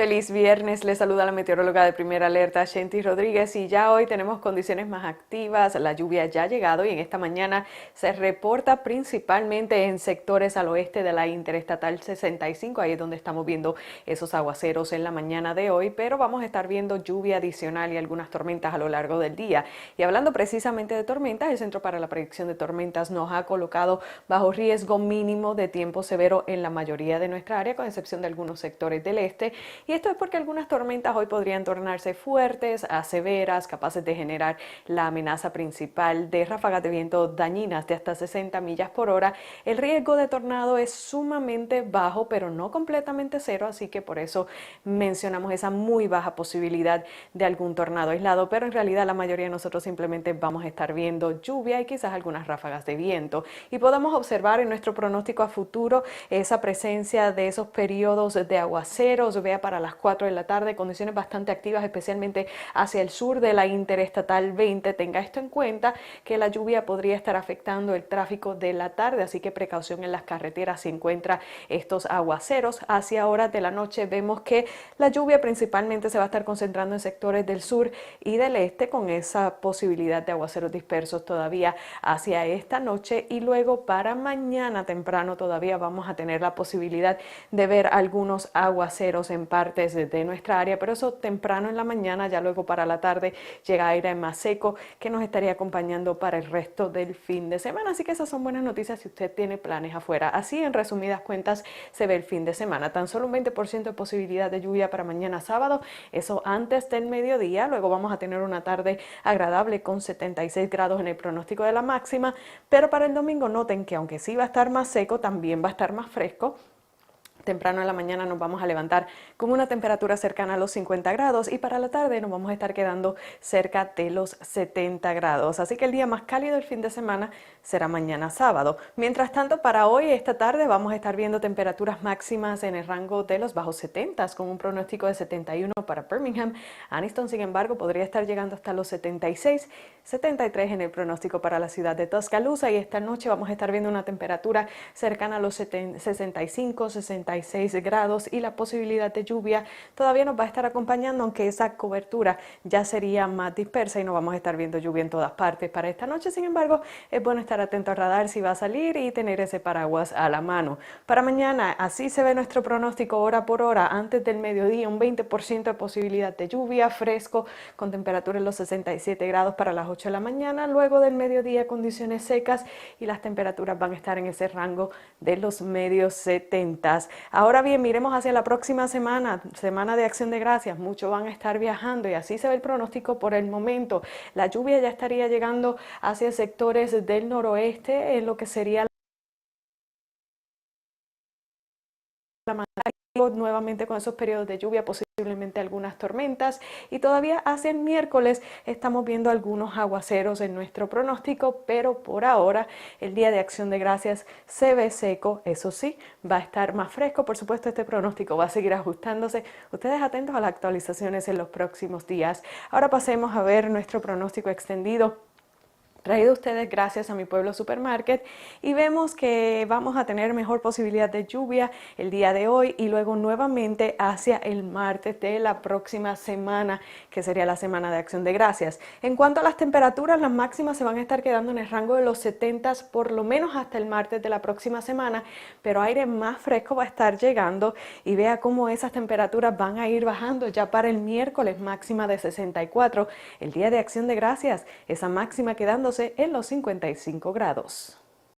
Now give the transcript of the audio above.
Feliz viernes, les saluda la meteoróloga de Primera Alerta, Shenty Rodríguez, y ya hoy tenemos condiciones más activas, la lluvia ya ha llegado y en esta mañana se reporta principalmente en sectores al oeste de la Interestatal 65, ahí es donde estamos viendo esos aguaceros en la mañana de hoy, pero vamos a estar viendo lluvia adicional y algunas tormentas a lo largo del día. Y hablando precisamente de tormentas, el Centro para la Predicción de Tormentas nos ha colocado bajo riesgo mínimo de tiempo severo en la mayoría de nuestra área, con excepción de algunos sectores del este. Y esto es porque algunas tormentas hoy podrían tornarse fuertes a severas, capaces de generar la amenaza principal de ráfagas de viento dañinas de hasta 60 millas por hora. El riesgo de tornado es sumamente bajo, pero no completamente cero, así que por eso mencionamos esa muy baja posibilidad de algún tornado aislado, pero en realidad la mayoría de nosotros simplemente vamos a estar viendo lluvia y quizás algunas ráfagas de viento. Y podemos observar en nuestro pronóstico a futuro esa presencia de esos periodos de aguaceros, vea para las 4 de la tarde, condiciones bastante activas, especialmente hacia el sur de la Interestatal 20. Tenga esto en cuenta, que la lluvia podría estar afectando el tráfico de la tarde, así que precaución en las carreteras si encuentra estos aguaceros. Hacia horas de la noche vemos que la lluvia principalmente se va a estar concentrando en sectores del sur y del este, con esa posibilidad de aguaceros dispersos todavía hacia esta noche, y luego para mañana temprano todavía vamos a tener la posibilidad de ver algunos aguaceros en partes de nuestra área, pero eso temprano en la mañana. Ya luego para la tarde llega aire más seco que nos estaría acompañando para el resto del fin de semana, así que esas son buenas noticias si usted tiene planes afuera. Así, en resumidas cuentas, se ve el fin de semana. Tan solo un 20% de posibilidad de lluvia para mañana sábado, eso antes del mediodía. Luego vamos a tener una tarde agradable con 76 grados en el pronóstico de la máxima, pero para el domingo noten que aunque sí va a estar más seco, también va a estar más fresco. Temprano en la mañana nos vamos a levantar con una temperatura cercana a los 50 grados y para la tarde nos vamos a estar quedando cerca de los 70 grados. Así que el día más cálido del fin de semana será mañana sábado. Mientras tanto, para hoy, esta tarde, vamos a estar viendo temperaturas máximas en el rango de los bajos 70, con un pronóstico de 71 para Birmingham. Aniston, sin embargo, podría estar llegando hasta los 76, 73 en el pronóstico para la ciudad de Tuscaloosa, y esta noche vamos a estar viendo una temperatura cercana a los 65, 66 grados, y la posibilidad de lluvia todavía nos va a estar acompañando, aunque esa cobertura ya sería más dispersa y no vamos a estar viendo lluvia en todas partes para esta noche. Sin embargo, es bueno estar atento al radar si va a salir y tener ese paraguas a la mano. Para mañana, así se ve nuestro pronóstico hora por hora. Antes del mediodía, un 20% de posibilidad de lluvia, fresco, con temperatura en los 67 grados para las 8 de la mañana. Luego del mediodía, condiciones secas y las temperaturas van a estar en ese rango de los medios 70. Ahora bien, miremos hacia la próxima semana, Semana de Acción de Gracias. Muchos van a estar viajando y así se ve el pronóstico por el momento. La lluvia ya estaría llegando hacia sectores del noroeste, en lo que sería la mañana, nuevamente con esos periodos de lluvia, posiblemente algunas tormentas, y todavía hacia el miércoles estamos viendo algunos aguaceros en nuestro pronóstico, pero por ahora el día de Acción de Gracias se ve seco. Eso sí, va a estar más fresco. Por supuesto, este pronóstico va a seguir ajustándose. Ustedes atentos a las actualizaciones en los próximos días. Ahora pasemos a ver nuestro pronóstico extendido, traído a ustedes gracias a Mi Pueblo Supermarket, y vemos que vamos a tener mejor posibilidad de lluvia el día de hoy y luego nuevamente hacia el martes de la próxima semana, que sería la Semana de Acción de Gracias. En cuanto a las temperaturas, las máximas se van a estar quedando en el rango de los 70 por lo menos hasta el martes de la próxima semana, pero aire más fresco va a estar llegando, y vea cómo esas temperaturas van a ir bajando ya para el miércoles, máxima de 64. El día de Acción de Gracias, esa máxima quedando en los 55 grados.